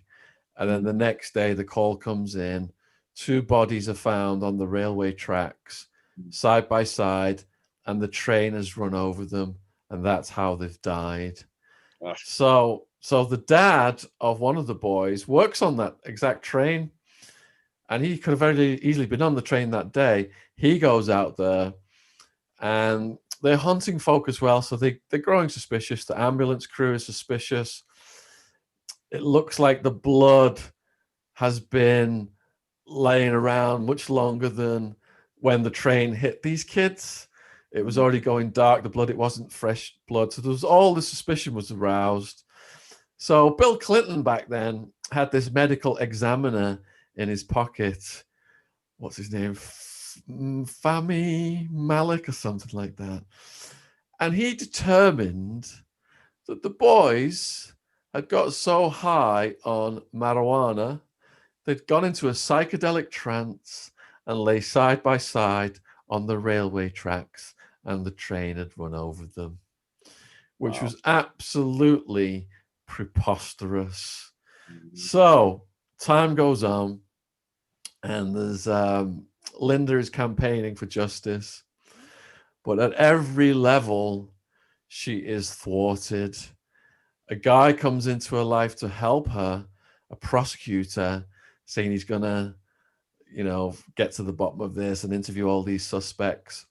And then the next day, the call comes in. 2 bodies are found on the railway tracks, side by side, and the train has run over them. And that's how they've died. Gosh. So the dad of one of the boys works on that exact train. And he could have very easily been on the train that day. He goes out there and they're hunting folk as well. So they're growing suspicious. The ambulance crew is suspicious. It looks like the blood has been laying around much longer than when the train hit these kids. It was already going dark, the blood. It wasn't fresh blood. So there was all the suspicion was aroused. So Bill Clinton back then had this medical examiner in his pocket. What's his name? 𝗑𝗵 Malik or something like that. And he determined that the boys had got so high on marijuana, they'd gone into a psychedelic trance and lay side by side on the railway tracks, and the train had run over them, which was absolutely preposterous. So time goes on, and there's Linda is campaigning for justice, but at every level she is thwarted. A guy comes into her life to help her, a prosecutor, saying he's gonna, get to the bottom of this and interview all these suspects.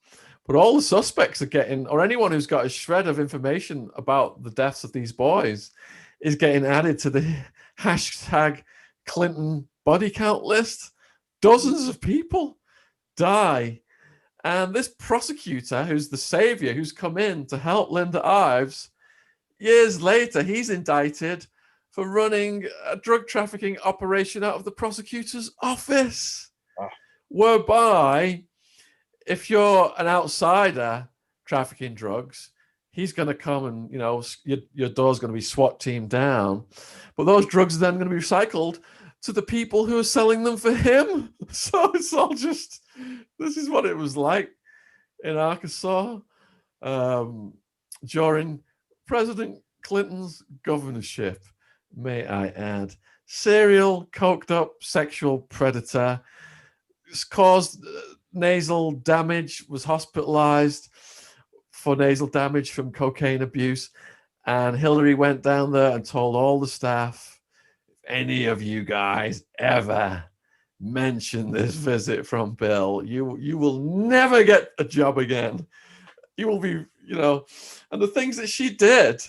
But all the suspects are getting, or anyone who's got a shred of information about the deaths of these boys, is getting added to the hashtag Clinton body count list. Dozens of people die. And this prosecutor, who's the savior, who's come in to help Linda Ives, years later, he's indicted for running a drug trafficking operation out of the prosecutor's office. Whereby, if you're an outsider trafficking drugs, he's going to come and, your door's going to be SWAT teamed down. But those drugs are then going to be recycled to the people who are selling them for him. So it's all just, this is what it was like in Arkansas. during President Clinton's governorship, may I add. Serial, coked up sexual predator. It's caused nasal damage, was hospitalized for nasal damage from cocaine abuse. And Hillary went down there and told all the staff, if any of you guys ever mention this visit from Bill, you will never get a job again. You will be, and the things that she did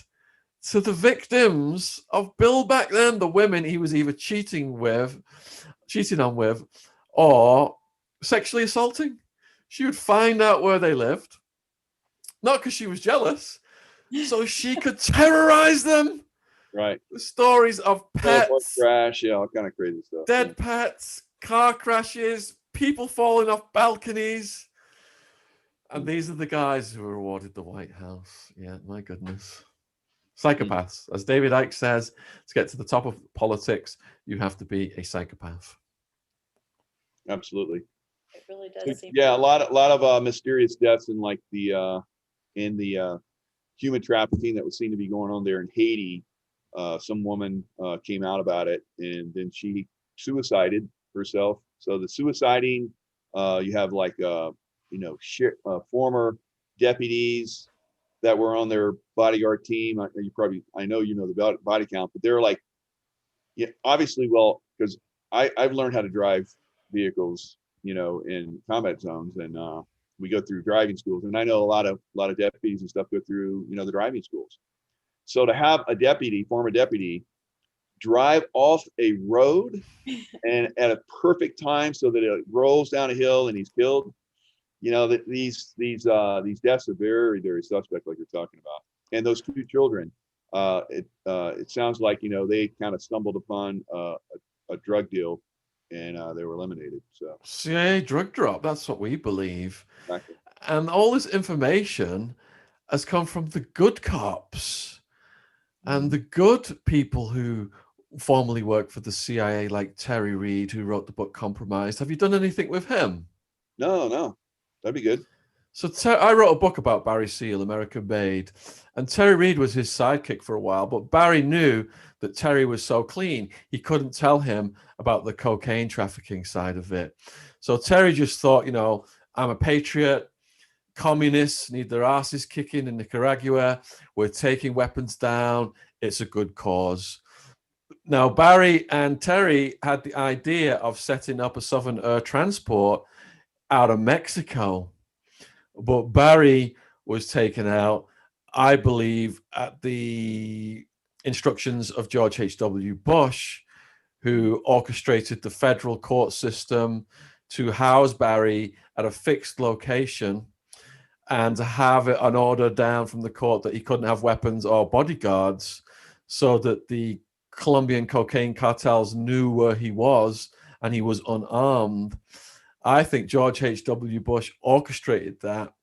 to the victims of Bill back then, the women he was either cheating on with, or sexually assaulting. She would find out where they lived, not because she was jealous, so she could terrorize them. Right. The stories of pets, crash, all kind of crazy stuff. Dead pets, car crashes, people falling off balconies. And these are the guys who were awarded the White House. Yeah, my goodness. Psychopaths. As David Icke says, to get to the top of politics, you have to be a psychopath. Absolutely. It really does seem. Yeah, a lot of mysterious deaths in like the human trafficking that was seen to be going on there in Haiti. Some woman came out about it, and then she suicided herself. So the suiciding, you have like former deputies that were on their bodyguard team. I know you know the body count, but they're like, yeah, obviously, well, because I've learned how to drive vehicles, in combat zones, and we go through driving schools, and I know a lot of deputies and stuff go through, the driving schools. So to have a former deputy, drive off a road and at a perfect time so that it rolls down a hill and he's killed, that these deaths are very, very suspect, like you're talking about. And those two children, it sounds like they kind of stumbled upon a drug deal, and they were eliminated. So CIA drug drop, that's what we believe. Exactly. And all this information has come from the good cops and the good people who formerly worked for the CIA, like Terry Reid, who wrote the book Compromised. Have you done anything with him? No, that'd be good. So I wrote a book about Barry Seal, American Made, and Terry Reid was his sidekick for a while, but Barry knew that Terry was so clean, he couldn't tell him about the cocaine trafficking side of it. So Terry just thought, I'm a patriot, communists need their asses kicking in Nicaragua, we're taking weapons down, it's a good cause. Now, Barry and Terry had the idea of setting up a Southern Air Transport out of Mexico. But Barry was taken out, I believe, at the instructions of George H.W. Bush, who orchestrated the federal court system to house Barry at a fixed location and to have an order down from the court that he couldn't have weapons or bodyguards, so that the Colombian cocaine cartels knew where he was and he was unarmed. I think George H.W. Bush orchestrated that,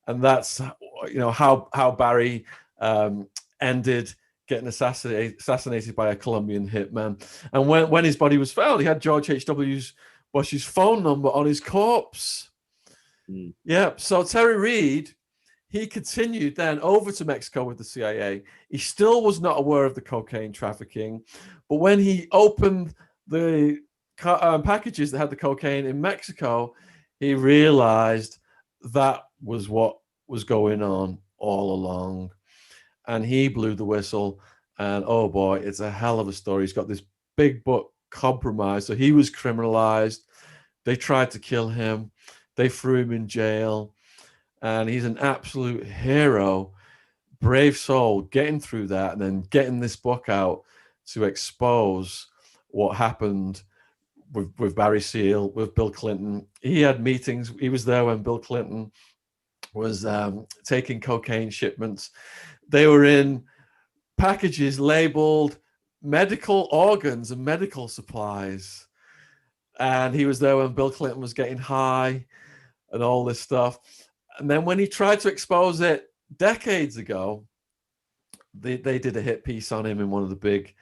and that's how Barry ended getting assassinated by a Colombian hitman. And when his body was found, he had George H.W. Bush's phone number on his corpse. Yeah, so Terry Reid, he continued then over to Mexico with the CIA. He still was not aware of the cocaine trafficking, but when he opened the packages that had the cocaine in Mexico, he realized that was what was going on all along, and he blew the whistle. And oh boy, it's a hell of a story. He's got this big book, Compromised. So he was criminalized, they tried to kill him, they threw him in jail, and he's an absolute hero, brave soul, getting through that and then getting this book out to expose what happened with Barry Seal, with Bill Clinton. He had meetings. He was there when Bill Clinton was taking cocaine shipments. They were in packages labeled medical organs and medical supplies. And he was there when Bill Clinton was getting high and all this stuff. And then when he tried to expose it decades ago, they did a hit piece on him in one of the big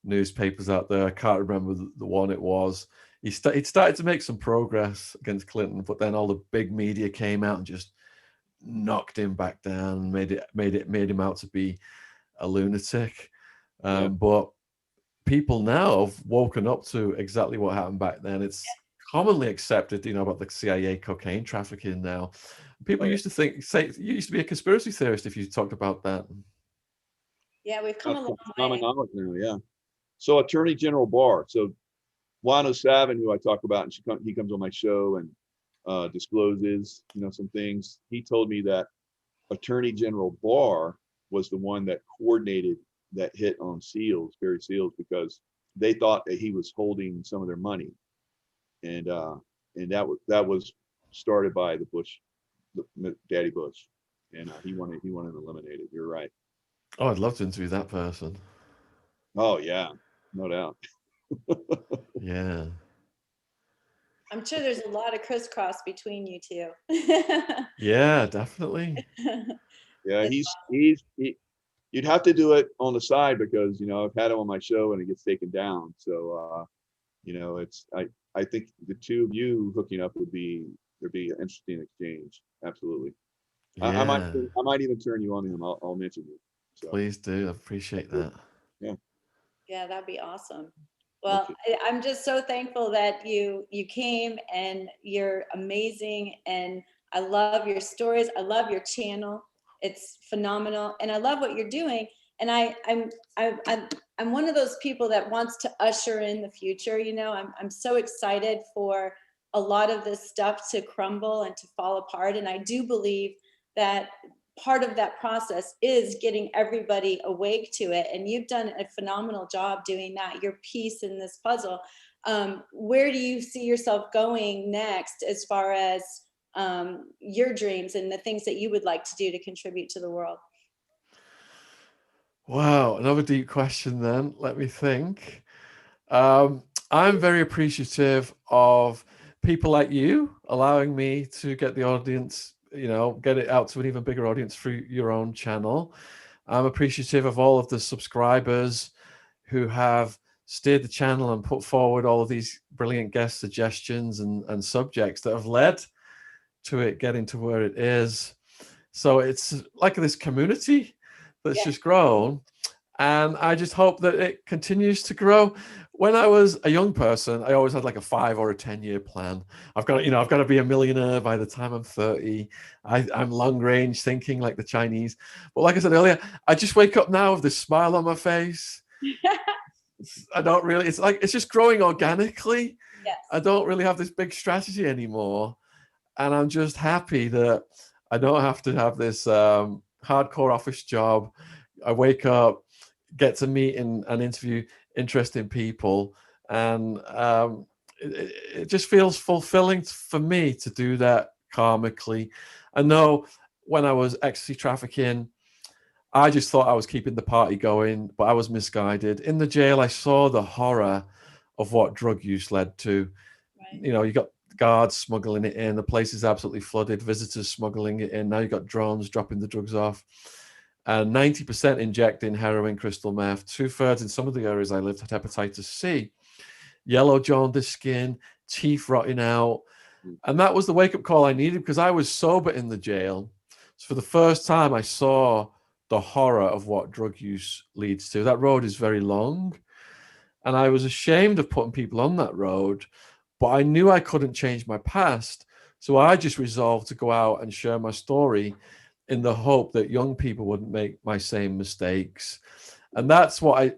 newspapers out there. I can't remember the one it was. He'd started to make some progress against Clinton, but then all the big media came out and just knocked him back down, made him out to be a lunatic. But people now have woken up to exactly what happened back then. It's commonly accepted, about the CIA cocaine trafficking now. People used to you used to be a conspiracy theorist if you talked about that. Yeah, we've come a long way. Common knowledge now, yeah. So Attorney General Barr. So Juan O'Savin, who I talk about, and he comes on my show and discloses, some things. He told me that Attorney General Barr was the one that coordinated that hit on Barry Seals, because they thought that he was holding some of their money, and that was started by Daddy Bush, and he wanted eliminated. You're right. Oh, I'd love to interview that person. Oh yeah, no doubt. Yeah. I'm sure there's a lot of crisscross between you two. Yeah, definitely. Yeah, you'd have to do it on the side, because I've had him on my show and it gets taken down. So I think the two of you hooking up there'd be an interesting exchange. Absolutely. Yeah. I might even turn you on him. I'll mention you. So. Please do. I appreciate that. Yeah. Yeah, that'd be awesome. Well, I'm just so thankful that you came, and you're amazing, and I love your stories. I love your channel. It's phenomenal, and I love what you're doing. And I'm one of those people that wants to usher in the future. I'm so excited for a lot of this stuff to crumble and to fall apart. And I do believe that part of that process is getting everybody awake to it. And you've done a phenomenal job doing that. Your piece in this puzzle. Where do you see yourself going next, as far as your dreams and the things that you would like to do to contribute to the world? Wow, another deep question then. Let me think. I'm very appreciative of people like you allowing me to get the audience, get it out to an even bigger audience through your own channel. I'm appreciative of all of the subscribers who have steered the channel and put forward all of these brilliant guest suggestions and subjects that have led to it getting to where it is. So it's like this community that's just grown. And I just hope that it continues to grow. When I was a young person, I always had like a 5 or a 10-year plan. I've got to be a millionaire by the time I'm 30. I'm long range thinking like the Chinese. But like I said earlier, I just wake up now with this smile on my face. I don't really, it's just growing organically. Yes. I don't really have this big strategy anymore. And I'm just happy that I don't have to have this hardcore office job. I wake up, get to meet and interview interesting people, and it just feels fulfilling for me to do that karmically. I know when I was ecstasy trafficking, I just thought I was keeping the party going, but I was misguided. In the jail, I saw the horror of what drug use led to. Right. You got guards smuggling it in, the place is absolutely flooded, visitors smuggling it in, now you've got drones dropping the drugs off. And 90% injecting heroin, crystal meth. 2/3 in some of the areas I lived had hepatitis C, yellow jaundice skin, teeth rotting out. And that was the wake-up call I needed, because I was sober in the jail. So for the first time, I saw the horror of what drug use leads to. That road is very long. And I was ashamed of putting people on that road, but I knew I couldn't change my past. So I just resolved to go out and share my story, in the hope that young people wouldn't make my same mistakes. And that's what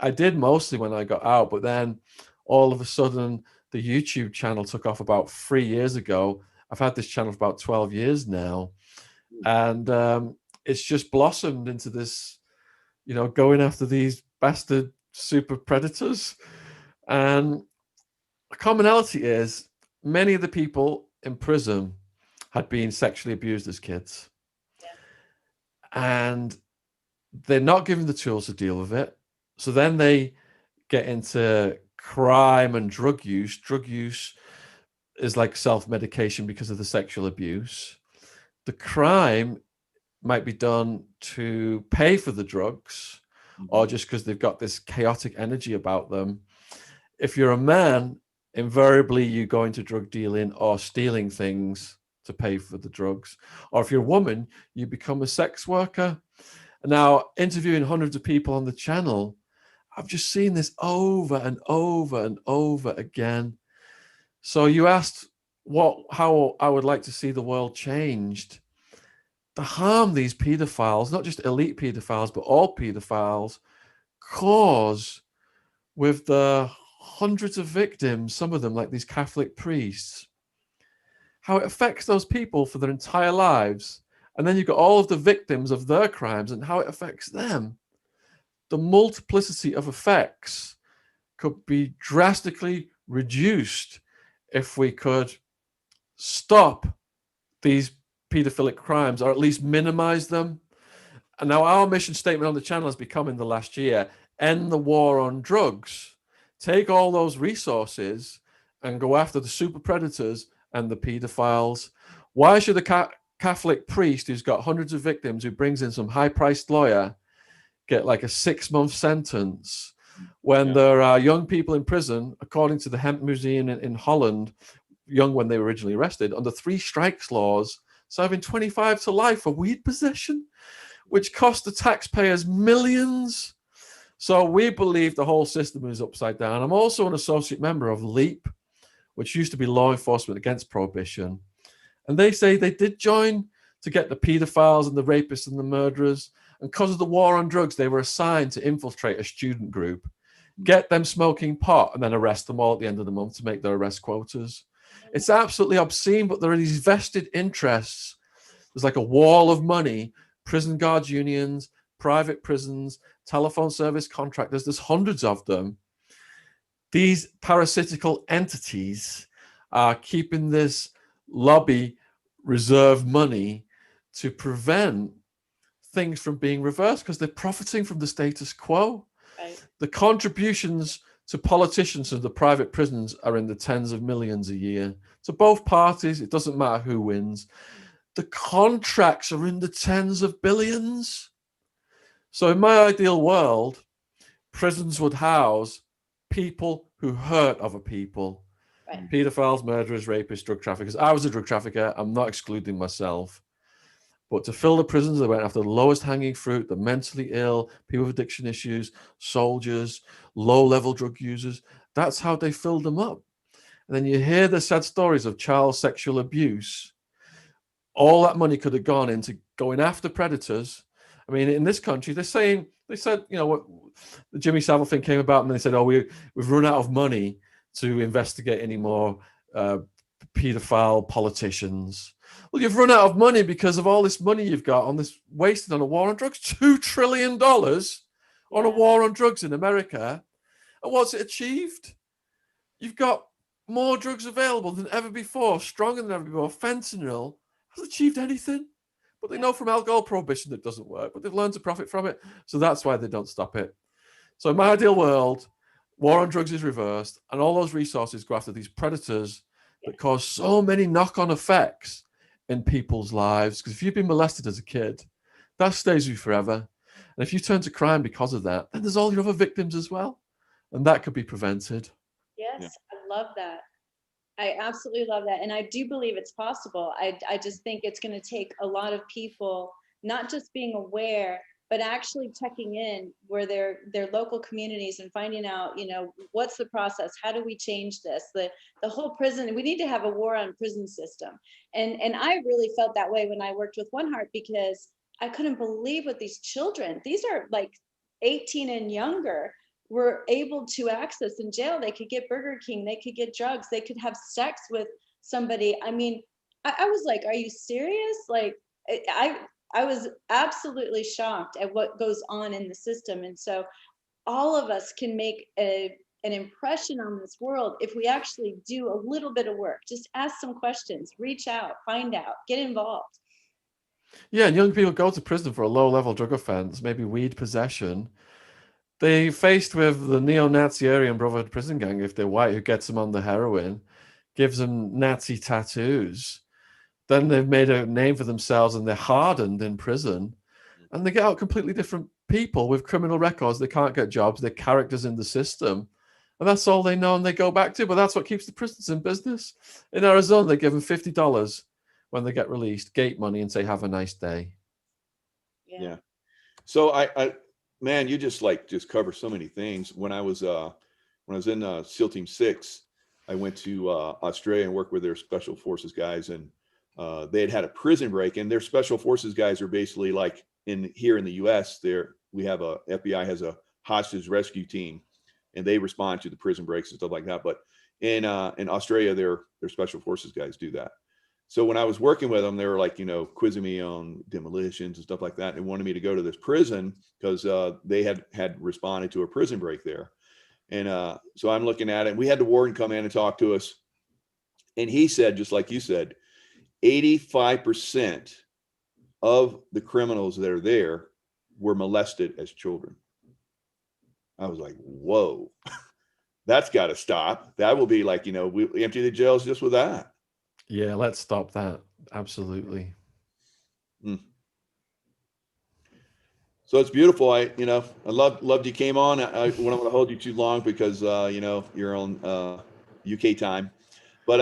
I did mostly when I got out. But then all of a sudden, the YouTube channel took off about 3 years ago. I've had this channel for about 12 years now. And it's just blossomed into this, going after these bastard super predators. And the commonality is many of the people in prison had been sexually abused as kids. And they're not given the tools to deal with it. So then they get into crime and drug use. Drug use is like self-medication because of the sexual abuse. The crime might be done to pay for the drugs, or just because they've got this chaotic energy about them. If you're a man, invariably you go into drug dealing or stealing things to pay for the drugs. Or if you're a woman, you become a sex worker. Now, interviewing hundreds of people on the channel, I've just seen this over and over and over again. So you asked how I would like to see the world changed. The harm these pedophiles, not just elite pedophiles, but all pedophiles, cause with the hundreds of victims, some of them like these Catholic priests, how it affects those people for their entire lives. And then you've got all of the victims of their crimes and how it affects them. The multiplicity of effects could be drastically reduced if we could stop these pedophilic crimes, or at least minimize them. And now our mission statement on the channel has become, in the last year, end the war on drugs. Take all those resources and go after the super predators and the pedophiles. Why should a Catholic priest who's got hundreds of victims, who brings in some high-priced lawyer, get like a 6-month sentence when there are young people in prison, according to the Hemp Museum in Holland, young when they were originally arrested, under 3 strikes laws, serving 25 to life for weed possession, which cost the taxpayers millions. So we believe the whole system is upside down. I'm also an associate member of LEAP, which used to be Law Enforcement Against Prohibition. And they say they did join to get the pedophiles and the rapists and the murderers. And because of the war on drugs, they were assigned to infiltrate a student group, get them smoking pot, and then arrest them all at the end of the month to make their arrest quotas. It's absolutely obscene, but there are these vested interests. There's like a wall of money, prison guards unions, private prisons, telephone service contractors. There's hundreds of them. These parasitical entities are keeping this lobby reserve money to prevent things from being reversed because they're profiting from the status quo. Right. The contributions to politicians of the private prisons are in the tens of millions a year. To both parties, it doesn't matter who wins. The contracts are in the tens of billions. So in my ideal world, prisons would house people who hurt other people. Right. Pedophiles, murderers, rapists, drug traffickers. I was a drug trafficker. I'm not excluding myself. But to fill the prisons, they went after the lowest hanging fruit, the mentally ill, people with addiction issues, soldiers, low-level drug users. That's how they filled them up. And then you hear the sad stories of child sexual abuse. All that money could have gone into going after predators. I mean, in this country, they said, you know, what the Jimmy Savile thing came about, and they said, oh, we've run out of money to investigate any more pedophile politicians. Well, you've run out of money because of all this money you've got on this wasted on a war on drugs. $2 trillion on a war on drugs in America. And what's it achieved? You've got more drugs available than ever before, stronger than ever before. Fentanyl hasn't achieved anything. But they know from alcohol prohibition that doesn't work, but they've learned to profit from it. So that's why they don't stop it. So in my ideal world, war on drugs is reversed, and all those resources go after these predators that cause so many knock-on effects in people's lives. Because if you've been molested as a kid, that stays with you forever. And if you turn to crime because of that, then there's all your other victims as well. And that could be prevented. Yes, I love that. I absolutely love that. And I do believe it's possible. I just think it's going to take a lot of people not just being aware, but actually checking in where their local communities and finding out, you know, what's the process? How do we change this? The whole prison, we need to have a war on prison system. And I really felt that way when I worked with One Heart, because I couldn't believe what these children, these are like 18 and younger, were able to access in jail. They could get Burger King, they could get drugs, they could have sex with somebody. I mean, I was like, are you serious? Like, I was absolutely shocked at what goes on in the system. And so all of us can make an impression on this world if we actually do a little bit of work. Just ask some questions, reach out, find out, get involved. Yeah, and young people go to prison for a low-level drug offense, maybe weed possession. They're faced with the neo-Nazi Aryan Brotherhood prison gang, if they're white, who gets them on the heroin, gives them Nazi tattoos. Then they've made a name for themselves and they're hardened in prison. And they get out completely different people with criminal records. They can't get jobs. They're characters in the system. And that's all they know and they go back to. But that's what keeps the prisons in business. In Arizona, they give them $50 when they get released, gate money and say, have a nice day. Yeah. So man, you just cover so many things. When I was in SEAL Team 6, I went to Australia and worked with their special forces guys, and they had a prison break, and their special forces guys are basically like here in the US, we have FBI has a hostage rescue team, and they respond to the prison breaks and stuff like that. But in Australia, their special forces guys do that. So when I was working with them, they were like, quizzing me on demolitions and stuff like that, and wanted me to go to this prison because they had responded to a prison break there. And so I'm looking at it, and we had the warden come in and talk to us. And he said, just like you said, 85% of the criminals that are there were molested as children. I was like, whoa, that's got to stop. That will be like, we empty the jails just with that. Yeah, let's stop that. Absolutely. So it's beautiful. I loved you came on. I don't want to hold you too long because, you're on UK time. But,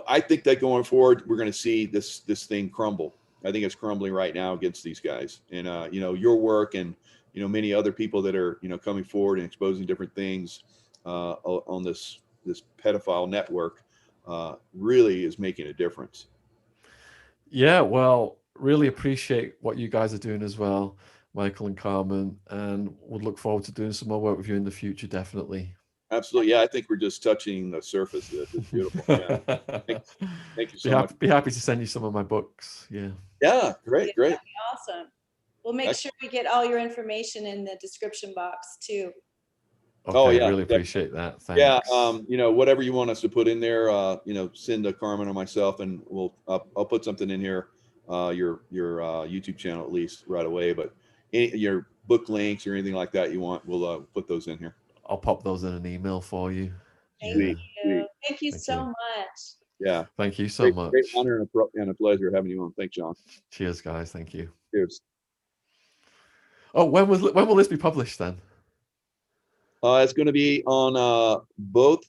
I think that going forward, we're going to see this thing crumble. I think it's crumbling right now against these guys. And, your work and, many other people that are, coming forward and exposing different things on this pedophile network really is making a difference. Yeah, well, really appreciate what you guys are doing as well, Michael and Carmen, and would look forward to doing some more work with you in the future, definitely. Absolutely. Yeah, I think we're just touching the surface. It's beautiful. Yeah. Thank you so much. Be happy to send you some of my books. Yeah. Yeah, great. That'd be awesome. We'll make sure we get all your information in the description box too. Okay, really appreciate that. Thanks. Yeah, whatever you want us to put in there, send to Carmen or myself, and I'll put something in here, your YouTube channel at least right away. But your book links or anything like that you want, we'll put those in here. I'll pop those in an email for you. Thank you. Thank you so much. Yeah. Thank you so much. Great honor and a pleasure having you on. Thanks, Shaun. Cheers, guys. Thank you. Cheers. Oh, when will this be published then? It's going to be on both